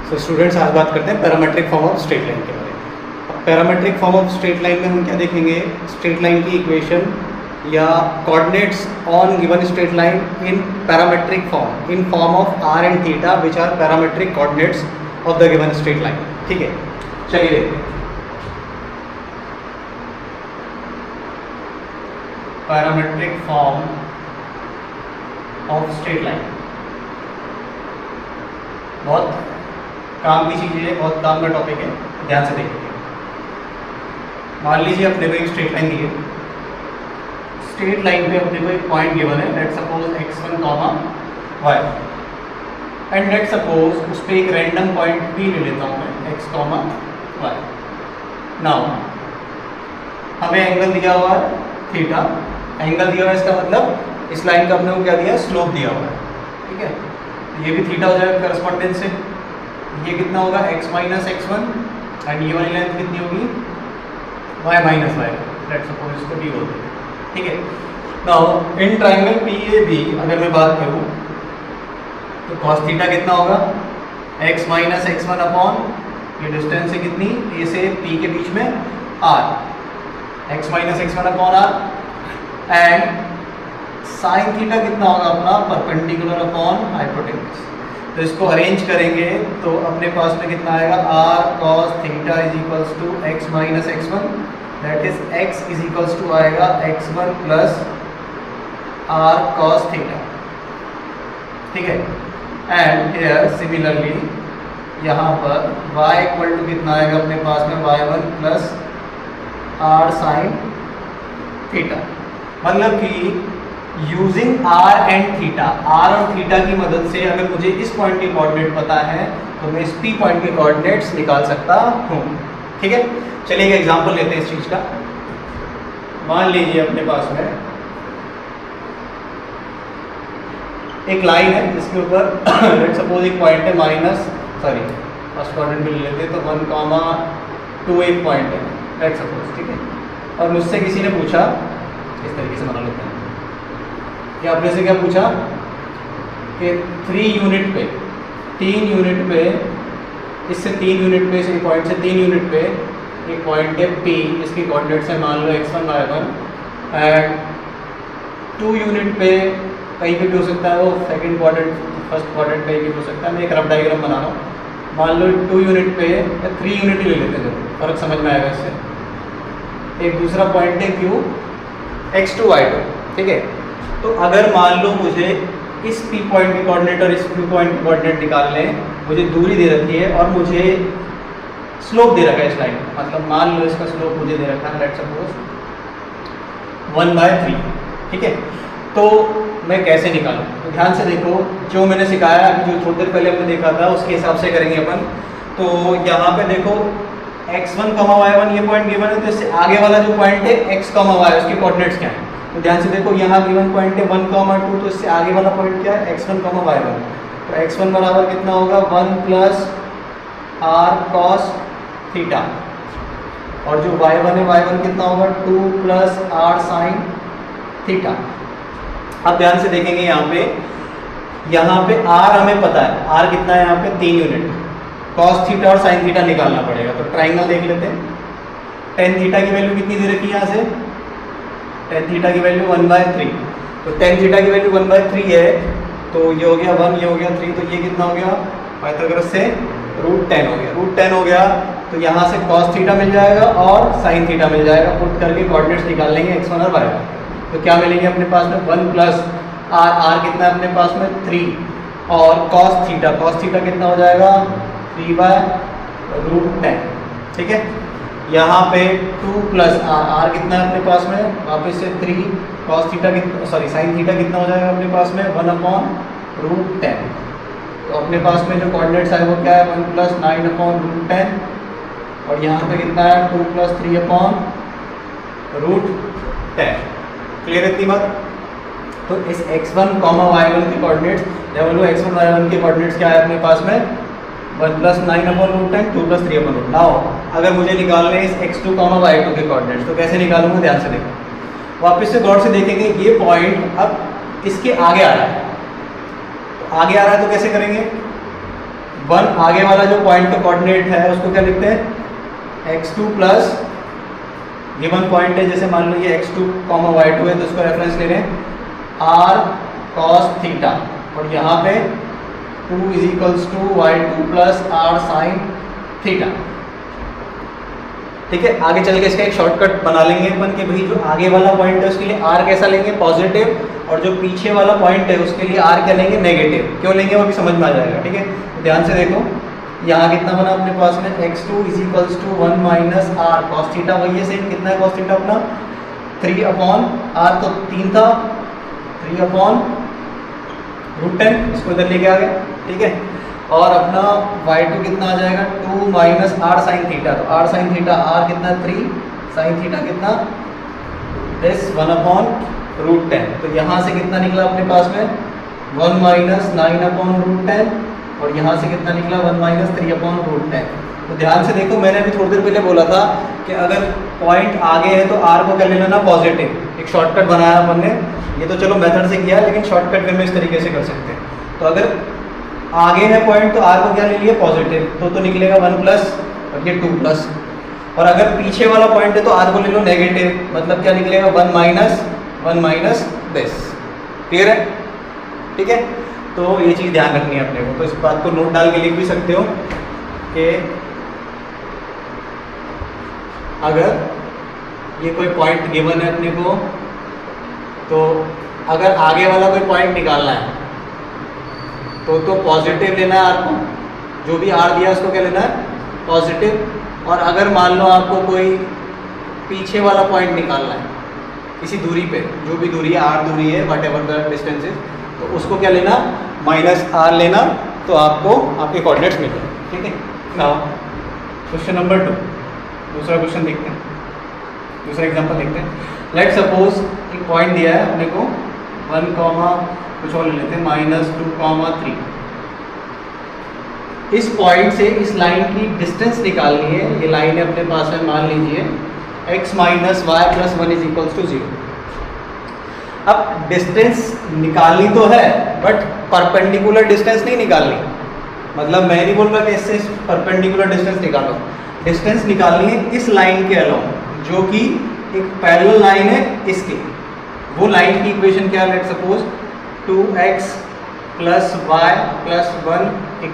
So students आज बात करते हैं parametric form of straight line के बारे में। अब parametric form of straight line में हम क्या देखेंगे, स्ट्रेट लाइन की इक्वेशन या coordinates on given straight line in parametric form in form of r and theta which are parametric coordinates of the given straight line. ठीक है, चलिए देखते हैं parametric form of straight line. बहुत काम की चीज़ है, बहुत काम का टॉपिक है, ध्यान से देखिए। मान लीजिए अपने को एक स्ट्रेट लाइन दी है, स्ट्रेट लाइन पे अपने को एक पॉइंट गिवन है, let suppose x1 comma y and let suppose उस पर एक रैंडम पॉइंट भी ले लेता हूँ मैं x कॉमा y। नाउ हमें एंगल दिया हुआ है थीटा, एंगल दिया हुआ है, इसका मतलब इस लाइन का अपने को क्या दिया है, स्लोप दिया हुआ है। ठीक है, ये भी थीटा हो जाएगा करस्पॉन्डेंस से। ये कितना होगा x माइनस x1 एंड ये वाली लेंथ कितनी होगी y minus y, let's suppose इसको d बोलते हैं। ठीक है, नाउ इन ट्राइंगल PAB अगर मैं बात करूं तो cos थीटा कितना होगा x माइनस x1 अपॉन ये डिस्टेंस है कितनी A से P के बीच में r, x minus x1 upon r and sine theta कितना होगा अपना परपेंडिकुलर अपॉन हाइपोटेन्यूज। तो इसको अरेंज करेंगे तो अपने पास में कितना आएगा r cos theta is equals to x minus x1, that is x is equals to आएगा x1 plus r cos theta. ठीक है, एंड हियर सिमिलरली यहाँ पर y इक्वल टू कितना आएगा अपने पास में y1 plus r sign theta. मतलब कि using r and theta, r और थीटा की मदद से अगर मुझे इस पॉइंट के कोऑर्डिनेट पता है तो मैं इस पी पॉइंट के कोऑर्डिनेट्स निकाल सकता हूँ। ठीक है, चलिए एक एग्जांपल लेते हैं इस चीज़ का। मान लीजिए अपने पास में एक लाइन है जिसके ऊपर लेट्स सपोज एक पॉइंट है माइनस फर्स्ट कोऑर्डिनेट भी ले लेते हैं तो 1,2 एक पॉइंट है लेट्स सपोज। ठीक है, और मुझसे किसी ने पूछा, इस तरीके से बना लेते हैं कि आपने से क्या पूछा कि 3 यूनिट पे 3 यूनिट पे इससे 3 यूनिट पे इस पॉइंट से 3 यूनिट पे एक पॉइंट है P, इसकी कोऑर्डिनेट्स है मान लो x1 y1 एंड 2 यूनिट पे कहीं पे भी हो सकता है, वो सेकंड क्वाड्रेंट फर्स्ट क्वाड्रेंट कहीं भी हो सकता है। मैं एक रफ डायग्राम बना रहा हूँ, मान लो 2 यूनिट पे या 3 यूनिट ही ले लेते हैं, फर्क समझ में आएगा इससे। एक दूसरा पॉइंट है Q x2 y2। ठीक है, तो अगर मान लो मुझे इस P पॉइंट के कोऑर्डिनेट और इस Q पॉइंट के कोऑर्डिनेट निकालने, मुझे दूरी दे रखी है और मुझे स्लोप दे रखा है इस लाइन, मतलब मान लो इसका स्लोप मुझे दे रखा है लेट्स सपोज 1/3। ठीक है, तो मैं कैसे निकालूं? तो ध्यान से देखो, जो मैंने सिखाया जो थोड़ी देर पहले हमने देखा था उसके हिसाब से करेंगे अपन। तो यहाँ पे देखो x1, y1 ये पॉइंट गिवन है, तो इससे आगे वाला जो पॉइंट है x, y उसके कोऑर्डिनेट्स क्या है? तो ध्यान से देखो, यहाँ गिवन पॉइंट है 1, 2, तो इससे आगे वाला पॉइंट क्या है x1, y1। तो x1 बराबर कितना होगा 1 प्लस r cos थीटा, और जो y1 है y1 कितना होगा 2 प्लस r साइन थीटा। अब ध्यान से देखेंगे यहाँ पे r हमें पता है, r कितना है यहाँ पे 3 यूनिट, cos थीटा और साइन थीटा निकालना पड़ेगा। तो ट्राइंगल देख लेते हैं, tan थीटा की वैल्यू कितनी दे रखी है यहाँ से, tan थीटा की वैल्यू 1/3। तो tan थीटा की वैल्यू 1/3 है, तो ये हो गया 1, ये हो गया 3, तो ये कितना हो गया पाइथागोरस से √10 हो गया। √10 हो गया तो यहाँ से cos थीटा मिल जाएगा और साइन थीटा मिल जाएगा, पुट करके कोऑर्डिनेट्स निकाल लेंगे x1 और y1। तो क्या मिलेंगे अपने पास में 1 प्लस r कितना है अपने पास में 3 और cos थीटा कितना हो जाएगा 3/√10। ठीक है, यहाँ पे 2 प्लस r कितना है अपने पास में वापस से 3, cos थीटा कितना साइन थीटा कितना हो जाएगा अपने पास में 1/√10। तो अपने पास में जो कोऑर्डिनेट्स है वो क्या है 1 प्लस 9/√10 और यहाँ पे कितना है 2 प्लस 3/√10। क्लियर है इतनी बात? तो इस x1, y1 के कोऑर्डिनेट्स या बोलो x1, y1 के कोऑर्डिनेट्स क्या है अपने पास में 1 प्लस 9/√10, 2 प्लस 3/√10। नाउ अगर मुझे निकालने इस x2, y2 के कोऑर्डिनेट्स तो कैसे निकालूंगा, ध्यान से देखो, वापस से गौर से देखेंगे ये पॉइंट अब इसके आगे आ रहा है, तो आगे आ रहा है तो कैसे करेंगे, वन आगे वाला जो पॉइंट का कोऑर्डिनेट है उसको क्या लिखते हैं, x2 प्लस गिवन पॉइंट है, जैसे मान लो ये x2, y2 है, तो इसको रेफरेंस ले रहे हैं r cos थीटा, और यहाँ पे 2 = y2 plus r sin theta. ठीक है, आगे चल के इसका एक शॉर्टकट बना लेंगे अपन कि भाई जो आगे वाला पॉइंट है उसके लिए r कैसा लेंगे, पॉजिटिव, और जो पीछे वाला पॉइंट है उसके लिए r क्या लेंगे, नेगेटिव। क्यों लेंगे वो भी समझ में आ जाएगा। ठीक है, तो ध्यान से देखो, यहाँ कितना बना अपने पास में, x2 = 1 minus r cos theta, वही है सेम, कितना है cos थीटा अपना 3/r, तो 3 था, 3/√10, इसको इधर लेके आ गए। ठीक है, और अपना y2 कितना आ जाएगा, 2 माइनस r sin थीटा, तो r sin थीटा r कितना 3, sin थीटा कितना 1/√10, तो यहाँ से कितना निकला अपने पास में 1 माइनस 9/√10, और यहाँ से कितना निकला 1 माइनस 3/√10। तो ध्यान से देखो, मैंने अभी थोड़ी देर पहले बोला था कि अगर पॉइंट आगे है तो r को कर लेना पॉजिटिव, एक शॉर्टकट बनाया अपन ने, ये तो चलो मेथड से किया, लेकिन शॉर्टकट वे में इस तरीके से कर सकते हैं। तो अगर आगे है पॉइंट तो r को क्या ले लिया, पॉजिटिव, तो निकलेगा 1 प्लस और ये 2 प्लस, और अगर पीछे वाला पॉइंट है तो r को ले लो नेगेटिव, मतलब क्या निकलेगा 1 माइनस दिस। क्लियर है? ठीक है, तो ये चीज़ ध्यान रखनी है अपने को, तो इस बात को नोट डाल के लिख भी सकते हो कि अगर ये कोई पॉइंट गिवन है अपने को, तो अगर आगे वाला कोई पॉइंट निकालना है तो पॉजिटिव लेना है r को, जो भी r दिया उसको क्या लेना है, पॉजिटिव। और अगर मान लो आपको कोई पीछे वाला पॉइंट निकालना है किसी दूरी पे, जो भी दूरी है, r दूरी है, what ever the distance is, तो उसको क्या लेना, -r लेना, तो आपको आपके कोऑर्डिनेट्स मिल जाए। ठीक है, नाउ क्वेश्चन नंबर 2, दूसरा क्वेश्चन देखते हैं, दूसरा एग्जांपल देखते हैं। लेट सपोज एक पॉइंट दिया है अपने को 1, कुछ और ले लेते हैं -2, 3। इस पॉइंट से इस लाइन की डिस्टेंस निकालनी है, ये लाइन है अपने पास है, मान लीजिए x - y + 1 = 0। अब डिस्टेंस निकालनी तो है, बट परपेंडिकुलर डिस्टेंस नहीं निकालनी, मतलब मैं नहीं बोल रहा कि इससे परपेंडिकुलर डिस्टेंस निकालो, डिस्टेंस निकालनी है इस लाइन के अलोंग, जो कि एक पैरेलल लाइन है इसकी। वो लाइन की इक्वेशन क्या है, let suppose 2x + y + 1 =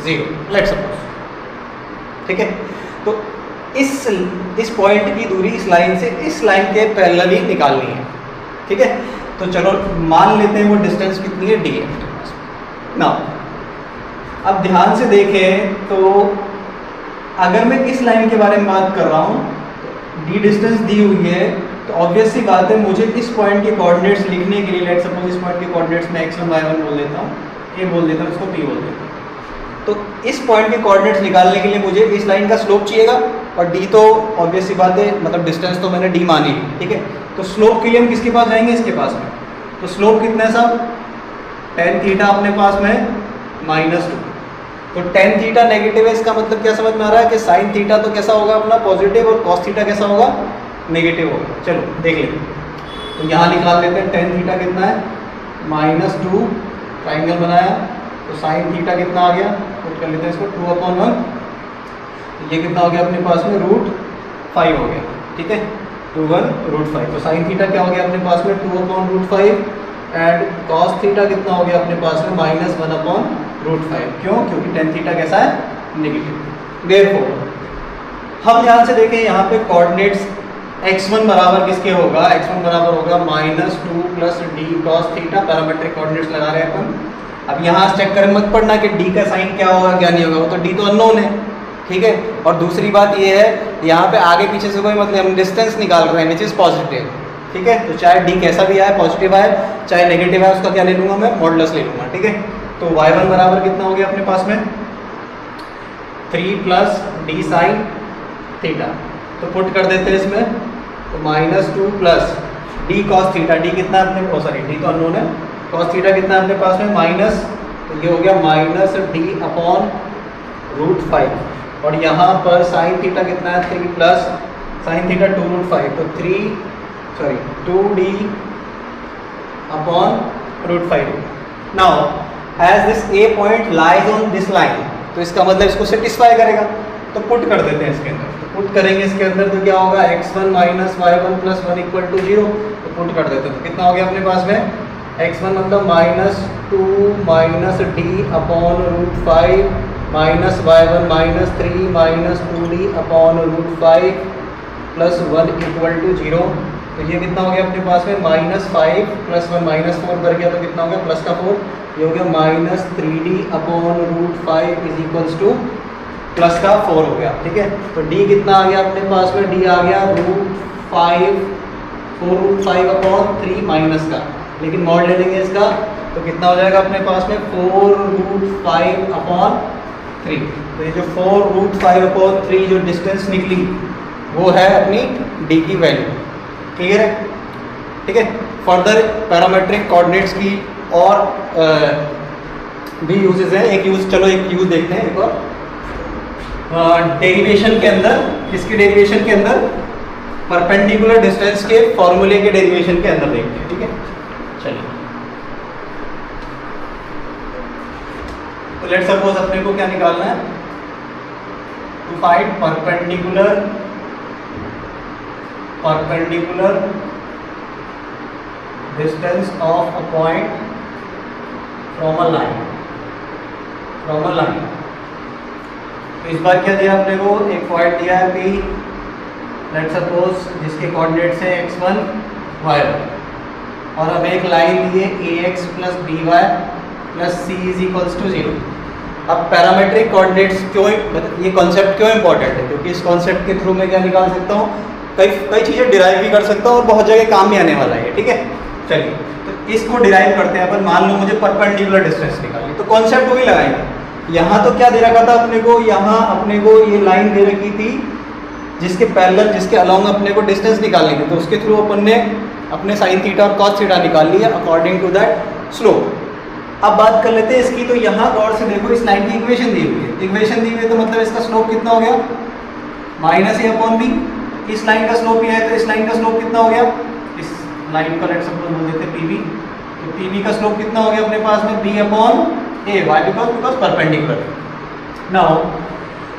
0, let suppose. ठीक है, तो इस पॉइंट की दूरी इस लाइन से इस लाइन के पैरेलल ही निकालनी है। ठीक है, तो चलो मान लेते हैं वो डिस्टेंस कितनी है, d है ना। अब ध्यान से देखें तो अगर मैं इस लाइन के बारे में बात कर रहा हूँ, d डिस्टेंस दी हुई है, तो ऑब्वियस सी बात है मुझे इस पॉइंट के कोऑर्डिनेट्स लिखने के लिए, लेट सपोज इस पॉइंट के कोऑर्डिनेट्स में x1 y1 बोल देता हूँ, a बोल देता हूँ, इसको p बोल देता हूँ। तो इस पॉइंट के कोऑर्डिनेट्स निकालने के लिए मुझे इस लाइन का स्लोप चाहिएगा, और d तो ऑब्वियस सी बात है, मतलब डिस्टेंस तो मैंने d मानी। ठीक है, तो स्लोप के लिए हम किसके पास जाएंगे, इसके पास में। तो स्लोप कितना है साहब, tan थीटा अपने पास में -2, तो tan थीटा नेगेटिव है, इसका मतलब क्या समझ में आ रहा है कि sin थीटा तो कैसा होगा अपना पॉजिटिव, और cos थीटा कैसा होगा, नेगेटिव होगा। चलो देख लेते हैं, तो यहाँ निकाल लेते हैं, tan थीटा कितना है -2, ट्राइंगल बनाया, तो sin थीटा कितना आ गया, पुट कर लेते हैं इसको 2/1, ये कितना हो गया अपने पास में √5 हो गया। ठीक है, 2/1√5, तो sin थीटा क्या हो गया अपने पास में 2/√5, एंड cos थीटा कितना हो गया अपने पास में -1/√5। क्यों, क्योंकि tan थीटा कैसा है, नेगेटिव। देयरफॉर हम ध्यान से देखें यहाँ पे कोऑर्डिनेट्स x1 बराबर किसके होगा, x1 बराबर होगा -2 + d cos theta, parametric coordinates लगा रहे हैं अपन। अब यहाँ चेक कर मत पड़ना कि d का साइन क्या होगा क्या नहीं होगा, वो तो d तो अननोन है। ठीक है, और दूसरी बात ये है, यहाँ पे आगे पीछे से कोई मतलब हम डिस्टेंस निकाल रहे हैं विच इज पॉजिटिव। ठीक है, तो चाहे d कैसा भी आए, पॉजिटिव आए चाहे नेगेटिव आए, उसका क्या ले लूँगा मैं, मॉडुलस ले लूँगा। ठीक है, तो y1 बराबर कितना हो गया अपने पास में 3 + d sin थीटा, तो पुट कर देते हैं इसमें, तो -2 + d cos थीटा, d कितना अपने, सॉरी d तो अननोन है, cos थीटा कितना अपने पास में माइनस, तो ये हो गया -d/√5, और यहाँ पर sin थीटा कितना है 3 + sin थीटा 2√5, तो 2d/√5। Now as this a point lies on this line, तो इसका मतलब इसको सेटिस्फाई करेगा। तो पुट कर देते हैं इसके अंदर, तो पुट करेंगे इसके अंदर तो क्या होगा, x1 minus y1 plus 1 equal to 0। तो पुट कर देते हैं तो कितना हो गया अपने पास में, x1 मतलब minus 2 minus D upon root 5 minus y1 minus 3 minus 2d upon root 5 plus 1 equal to 0। तो ये कितना हो गया अपने पास में, माइनस 5 प्लस 1 माइनस 4 कर गया तो कितना हो गया, प्लस का 4, ये हो गया minus 3d upon root 5 is equals to plus का 4 हो गया। ठीक है, तो d कितना आ गया अपने पास में, d आ गया रूट 5 4 रूट 5 अपॉन 3 माइनस का, लेकिन मॉड ले लेंगे इसका तो कितना हो जाएगा अपने पास में 4 रूट 5 अपॉन 3। तो ये जो 4 रूट 5 अपॉन 3 जो डिस्टेंस निकली वो है अपनी d की वैल्यू। क्लियर है? ठीक है, फर्दर पैरामेट्रिक कोऑर्डिनेट्स की और भी यूजेस हैं। एक यूज, चलो एक यूज देखते हैं एक और डेरिवेशन के अंदर, किसके डेरिवेशन के अंदर, परपेंडिकुलर डिस्टेंस के फॉर्मूले के डेरिवेशन के अंदर देखते हैं। ठीक है, चलिए तो लेट्स सपोज अपने को क्या निकालना है, to find perpendicular distance of a point from a line, तो इस बार क्या दिया अपने को, एक पॉइंट दिया है P, लेट्स सपोज जिसके कोऑर्डिनेट्स है x1 y1, और हमें एक लाइन दी है ax plus by plus c is equals to 0। अब पैरामेट्रिक कोऑर्डिनेट्स क्यों, ये कॉन्सेप्ट क्यों इंपॉर्टेंट है, क्योंकि इस कॉन्सेप्ट के थ्रू मैं क्या निकाल सकता हूँ, कई चीज़ें डिराइव भी कर सकता हूँ और बहुत जगह काम भी आने वाला है। ठीक है, चलिए तो इसको डिराइव करते हैं अपन। मान लो मुझे परपेंडिकुलर डिस्टेंस निकालनी, तो कॉन्सेप्ट वही लगाएंगे। यहाँ तो क्या दे रखा था अपने को, यहाँ अपने को ये लाइन दे रखी थी जिसके पैरेलल, जिसके अलोंग अपने को डिस्टेंस निकालनी थी, तो उसके थ्रू अपन ने अपने साइन थीटा और कॉस थीटा निकाल लिया अकॉर्डिंग टू दैट स्लोप। अब बात कर लेते हैं इसकी, तो यहाँ गौर से देखो, इस लाइन की इक्वेशन दी हुई है, इक्वेशन दी हुई है तो मतलब इसका स्लोप कितना हो गया, माइनस ए अपॉन बी। इस लाइन का स्लोप ये है तो इस लाइन का स्लोप कितना हो गया, इस लाइन का लेट्स सपोज बोल देते हैं पीबी, तो पीबी का स्लोप कितना हो गया अपने पास में, B upon A, why because perpendicular. Now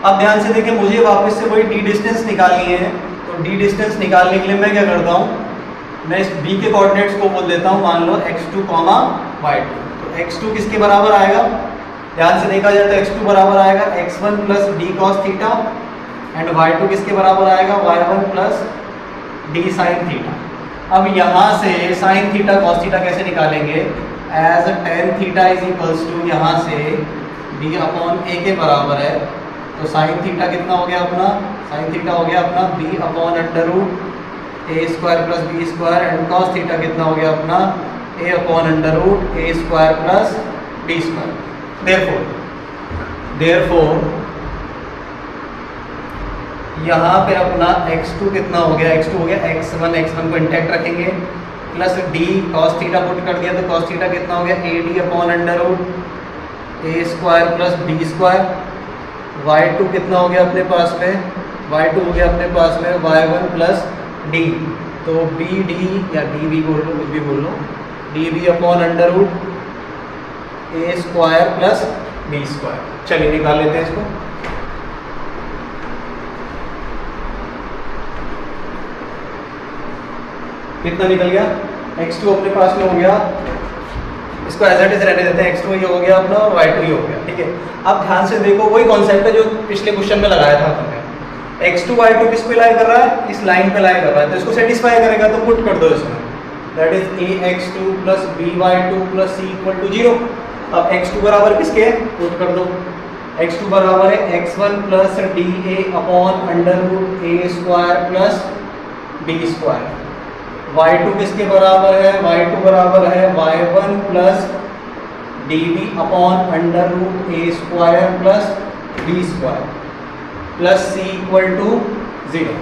अब ध्यान से देखें, मुझे वापस से वही डी डिस्टेंस निकालनी है, तो डी डिस्टेंस निकालने के लिए मैं क्या करता हूँ, मैं इस बी के कोऑर्डिनेट्स को बोल देता हूँ, मान लो x2, y2। तो x2 किसके बराबर आएगा, ध्यान से देखा जाए तो x2 बराबर आएगा x1 plus D cos theta, and y2 किसके बराबर आएगा, y1 plus D sine theta. अब यहाँ से साइन थीटा कॉस थीटा कैसे निकालेंगे, as tan theta is equals to, यहाँ से b अपॉन ए के बराबर है, तो साइन थीटा कितना हो गया अपना, साइन थीटा हो गया अपना b upon under root A square plus B square, and cos theta कितना हो गया अपना a upon under root A square plus B square. Therefore यहाँ पे अपना x2 कितना हो गया, x2 हो गया x1 को इंटैक्ट रखेंगे, plus d cos theta put कर दिया तो cos थीटा कितना हो गया, ad upon under root A square plus B square. y2 कितना हो गया अपने पास में, y2 हो गया अपने पास में y1 प्लस d, तो बी डी या डी बी बोल लो, कुछ भी बोल लो, D B upon under root A square plus B square. चलिए निकाल लेते हैं इसको। कितना निकल गया, x2 अपने पास में हो गया, इसको एज इट इज रहने देते हैं, x2 ये हो गया अपना और y2 ये हो गया। ठीक है, अब ध्यान से देखो, वही कॉन्सेप्ट है जो पिछले क्वेश्चन में लगाया था हमने, x2 y2 किस पे लाई कर रहा है, इस लाइन पे लाई कर रहा है, तो इसको सेटिस्फाई करेगा तो पुट कर दो इसमें, that is ax2 plus by2 plus c equal to 0। अब x2 बराबर किसके, पुट कर दो, x2 बराबर है x1 plus da upon under root A square plus B square. y2 किसके बराबर है, y2 बराबर है y1 plus db upon under root A square plus B square plus c equal to 0।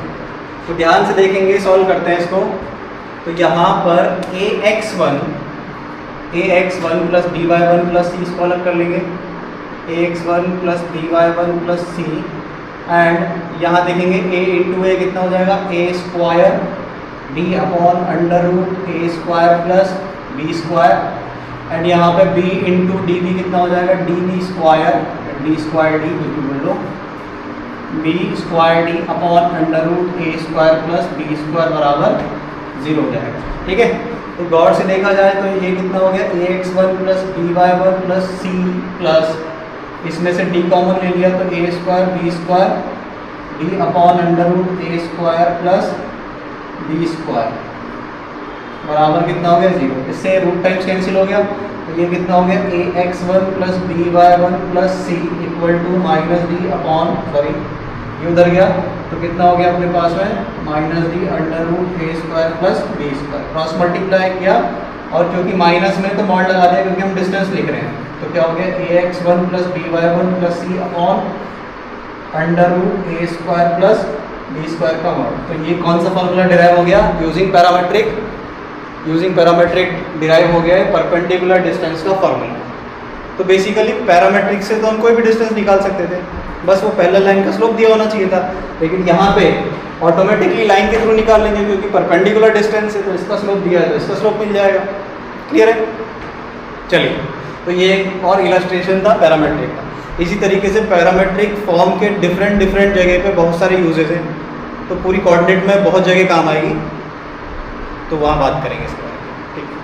तो ध्यान से देखेंगे, सॉल्व करते हैं इसको, तो यहाँ पर ax1 plus dy1 plus c इसको अलग कर लेंगे, ax1 plus dy1 plus c, and यहाँ देखेंगे a इंटू ए कितना हो जाएगा, a square d upon under root A square plus B square and यहाँ पे b इंटू डी बी कितना हो जाएगा, डी बी स्क्वायर डी बिल्कुल बोल लो, B square D upon under root A square plus B square बराबर 0 हो जाएगा। ठीक है, तो गौर से देखा जाए तो ये कितना हो गया, A X one plus B Y one plus C plus इसमें से डी कॉमन ले लिया तो A square D upon under root A square plus B square बराबर कितना हो गया 0। इससे रूट टाइम्स कैंसिल हो गया तो ये कितना हो गया, A X one plus B Y one plus C equal to minus D upon sorry ये उधर गया तो कितना हो गया अपने पास में minus D under root A square plus B square, cross multiply किया और क्योंकि माइनस में तो मॉड लगा दिया क्योंकि हम डिस्टेंस लिख रहे हैं, तो क्या हो गया A X one plus B Y one plus C upon under root A square plus B square का मॉड। तो ये कौन सा फॉर्मूला डिराइव हो गया, यूजिंग पैरामेट्रिक डिराइव हो गया है परपेंडिकुलर डिस्टेंस का फॉर्मूला। तो बेसिकली पैरामेट्रिक से तो हम कोई भी डिस्टेंस निकाल सकते थे, बस वो पहला लाइन का स्लोप दिया होना चाहिए था, लेकिन यहाँ पे ऑटोमेटिकली लाइन के थ्रू निकाल लेंगे क्योंकि परपेंडिकुलर डिस्टेंस है तो इसका स्लोप दिया है तो इसका स्लोप मिल जाएगा। क्लियर है? चलिए, तो ये एक और इलस्ट्रेशन था पैरामेट्रिक का। इसी तरीके से पैरामेट्रिक फॉर्म के डिफरेंट जगह पे बहुत सारे यूजेस हैं, तो पूरी कोऑर्डिनेट में बहुत जगह काम आएगी, तो वहाँ बात करेंगे इसके बारे में। ठीक है,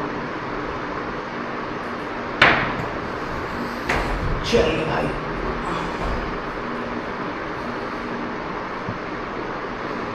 चलिए भाई।